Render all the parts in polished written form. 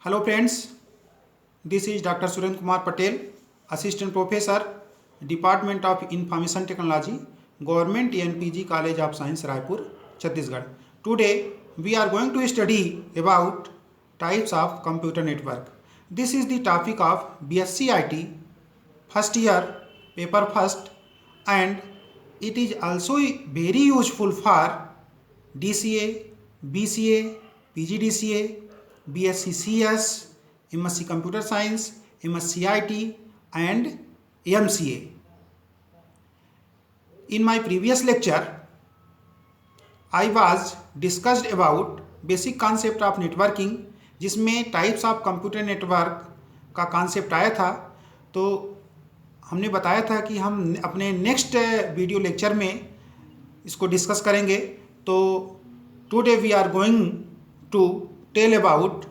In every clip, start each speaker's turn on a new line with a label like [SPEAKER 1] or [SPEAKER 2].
[SPEAKER 1] Hello friends, this is Dr. Surendra Kumar Patel, Assistant Professor, Department of Information Technology, Government NPG College of Science, Raipur, Chhattisgarh. Today we are going to study about types of computer network. This is the topic of BSc IT first year, paper first, and it is also very useful for DCA, BCA, PGDCA, BSc CS, MSc Computer Science, MSc IT, and MCA. In my previous lecture, I was discussed about basic concept of networking, जिसमें types of computer network का concept आया था। तो हमने बताया था कि हम अपने नेक्स्ट वीडियो लेक्चर में इसको डिस्कस करेंगे। तो today we are going to tell about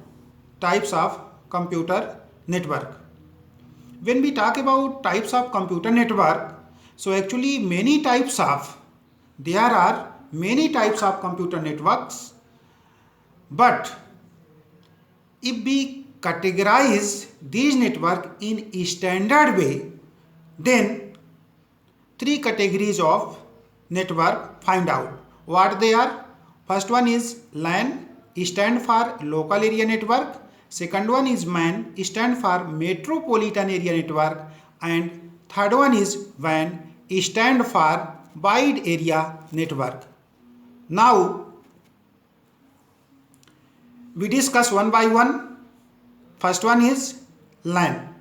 [SPEAKER 1] types of computer network. When we talk about types of computer network, so actually there are many types of computer networks, but if we categorize these network in a standard way, then three categories of network find out what they are. First one is LAN, stand for local area network. Second one is MAN, stand for metropolitan area network, and third one is WAN, stand for wide area network. Now we discuss one by one. First one is LAN.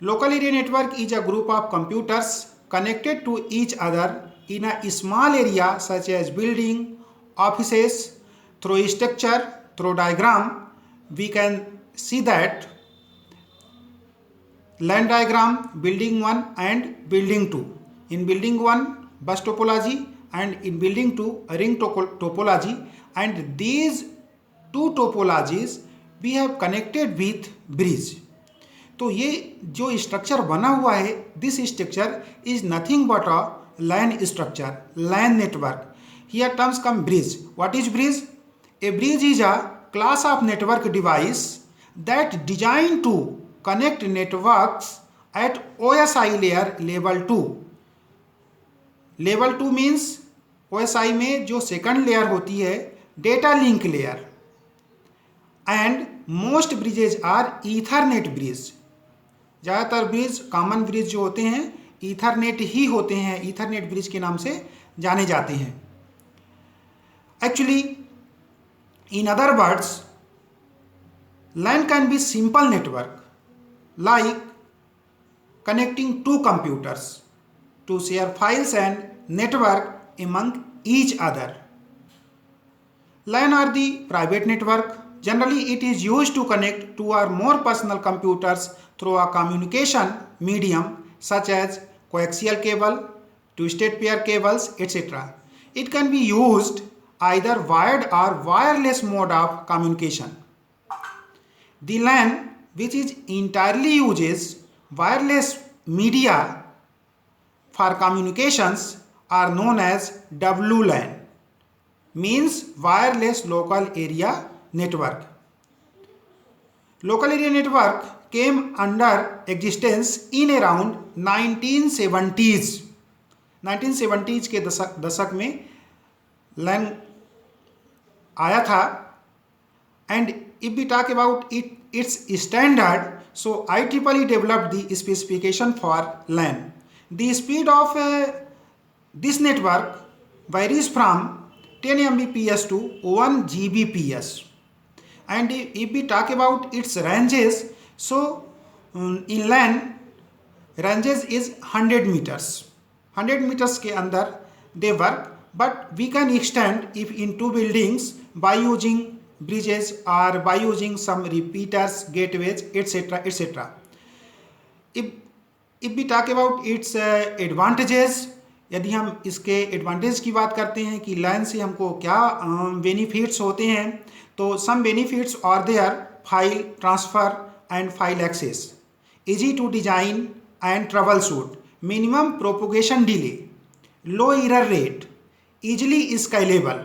[SPEAKER 1] Local area network is a group of computers connected to each other in a small area such as building, offices. Through structure, through diagram, we can see that LAN diagram, building 1 and building 2. In building 1, bus topology, and in building 2, a ring topology, and these two topologies we have connected with bridge. तो ये जो structure बना हुआ है, this structure is nothing but a LAN structure, LAN network. Here terms come bridge. What is bridge? A bridge is a class of network device that designed to connect networks at OSI layer level 2. Level 2 means OSI में जो second layer होती है data link layer, and most bridges are ethernet bridge. ज़्यादातर bridge, common bridge जो होते हैं Ethernet ही होते हैं, ईथरनेट ब्रिज के नाम से जाने जाते हैं. Actually, in other words, LAN can be simple network like connecting two computers to share files and network among each other. LAN are the private network. Generally, it is used to connect two or more personal computers through a communication medium such as coaxial cable, twisted pair cables, etc. It can be used either wired or wireless mode of communication. The LAN, which is entirely uses wireless media for communications, are known as WLAN, means wireless local area network. Local area network came under existence in around 1970s. 1970s के दशक में LAN आया था. And if we talk about its standard, so IEEE developed the specification for LAN. The speed of this network varies from 10 Mbps to 1 Gbps. And if we talk about its ranges, so in LAN ranges is 100 meters. 100 meters के अंदर they work, but we can extend if in two buildings by using bridges or by using some repeaters, gateways, etc. etc. If we talk about its advantages, यदि हम इसके advantage की बात करते हैं कि LAN से हमको क्या बेनिफिट्स होते हैं, तो some benefits are there: file transfer and file access, easy to design and troubleshoot, minimum propagation delay, low error rate, easily scalable.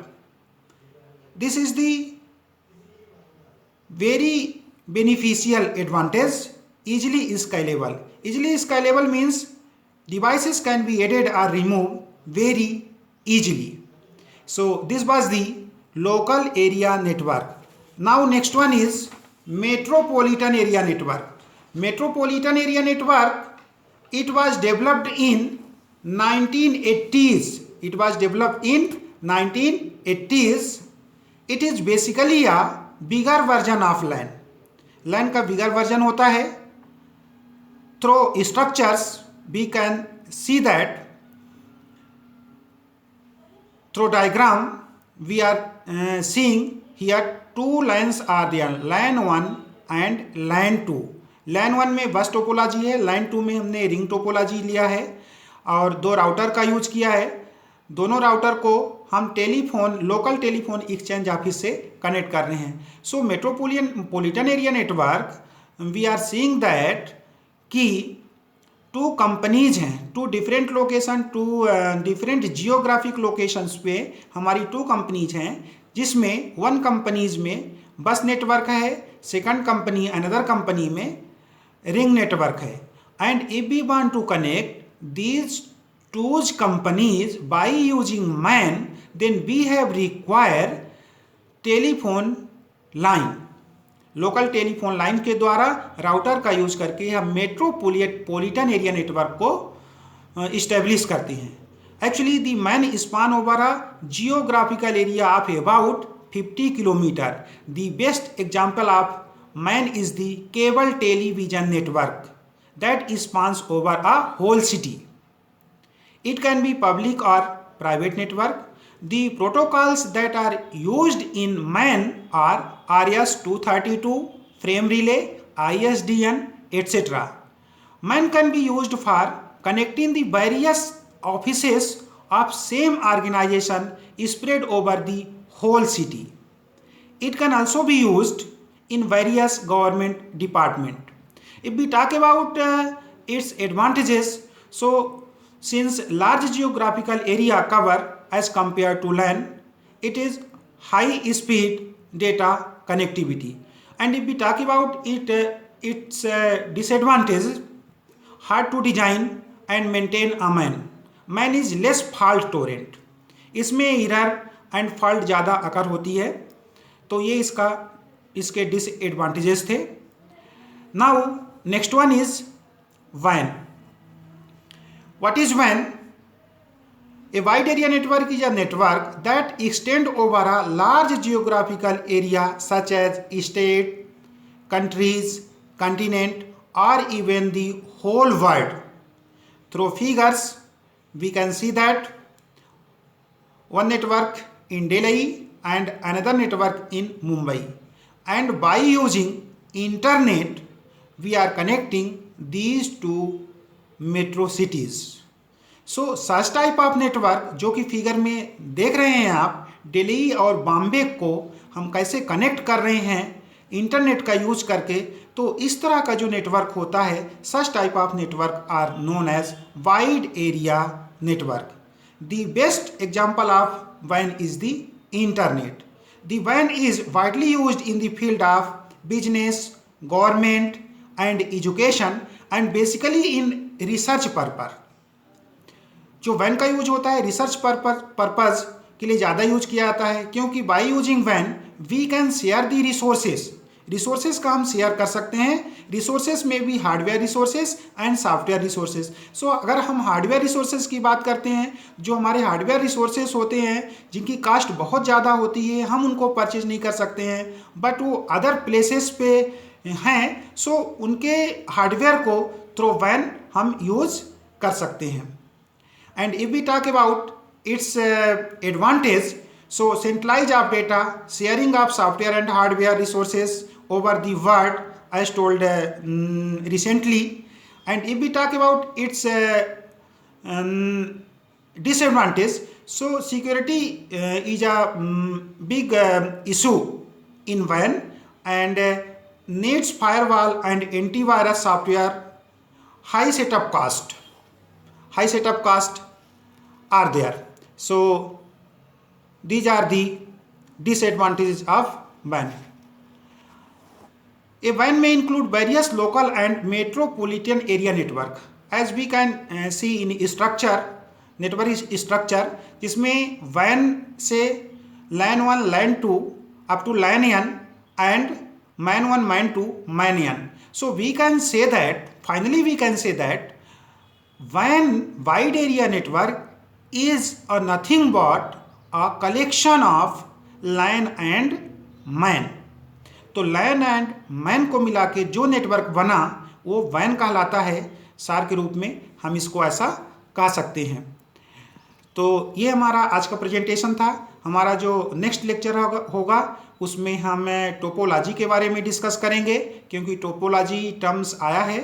[SPEAKER 1] This is the very beneficial advantage, easily scalable. Easily scalable means devices can be added or removed very easily. So this was the local area network. Now next one is metropolitan area network. Metropolitan area network, it was developed in 1980s. It was developed in 1980s. It is basically a bigger version of LAN. LAN का bigger version होता है. Through structures we can see that through diagram we are seeing here two LANs are there, LAN 1 and LAN 2. LAN 1 में बस topology है, LAN 2 में हमने ring topology लिया है और दो राउटर का यूज किया है. दोनों राउटर को हम telephone, local telephone exchange office से कनेक्ट कर रहे हैं. So metropolitan area network we are seeing that कि टू कंपनीज हैं, two different location, two different geographic locations पे हमारी टू कंपनीज हैं, जिसमें वन कंपनीज में बस नेटवर्क है, सेकंड कंपनी अनदर कंपनी में रिंग नेटवर्क है. And if we want to connect these two companies by using MAN, then we have require telephone line. Local telephone line के द्वारा router का use करके हम metropolitan area network को establish करते हैं. Actually the MAN span over a geographical area of about 50 kilometre. The best example of MAN is the cable television network that स्पान्स over a whole city. It can be public or private network. The protocols that are used in MAN are RS-232, frame relay, ISDN, etc. MAN can be used for connecting the various offices of same organization spread over the whole city. It can also be used in various government departments. If we talk about its advantages, so since large geographical area cover as compared to LAN, it is high speed data connectivity. And if we talk about its disadvantages, hard to design and maintain a MAN. MAN is less fault tolerant. इसमें error and fault ज़्यादा अकर होती है, तो ये इसके disadvantages थे. Now next one is WAN. What is WAN? A wide area network is a network that extends over a large geographical area such as state, countries, continent, or even the whole world. Through figures, we can see that one network in Delhi and another network in Mumbai. And by using internet, we are connecting these two metro cities. So such type of network जो कि figure में देख रहे हैं आप, दिल्ली और बॉम्बे को हम कैसे कनेक्ट कर रहे हैं इंटरनेट का यूज करके, तो इस तरह का जो नेटवर्क होता है, such type of network are known as wide area network. The best example of WAN is the internet. The WAN is widely used in the field of business, government and education and basically in research purpose. जो WAN का use होता है research purpose के लिए ज़्यादा use किया जाता है, क्योंकि by using WAN we can share the resources का हम शेयर कर सकते हैं. रिसोर्सेज में भी hardware resources and software resources. So अगर हम हार्डवेयर रिसोर्सेज की बात करते हैं, जो हमारे हार्डवेयर रिसोर्सेज होते हैं जिनकी कास्ट बहुत ज़्यादा होती है, हम उनको परचेज नहीं कर सकते हैं, बट वो अदर प्लेसेस पे हैं, सो उनके हार्डवेयर को थ्रू WAN हम यूज कर सकते हैं. And if we talk about its advantage, so centralize of data, sharing of software and hardware resources over the world as told recently. And if we talk about its disadvantage, so security is a big issue in WAN and needs firewall and antivirus software. High setup cost are there. So these are the disadvantages of WAN. A WAN may include various local and metropolitan area network. As we can see in structure, network structure, जिसमें WAN से LAN 1, LAN 2 up to LAN N and MAN 1, MAN 2, MAN N. So we can say that, finally we can say that WAN wide area network is a nothing but a collection of LAN and MAN. तो LAN and MAN को मिला के जो network बना वो WAN कहलाता है। सार के रूप में हम इसको ऐसा कह सकते हैं। तो ये हमारा आज का प्रेजेंटेशन था। हमारा जो नेक्स्ट लेक्चर होगा उसमें हम टोपोलॉजी के बारे में डिस्कस करेंगे, क्योंकि टोपोलॉजी टर्म्स आया है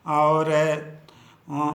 [SPEAKER 1] और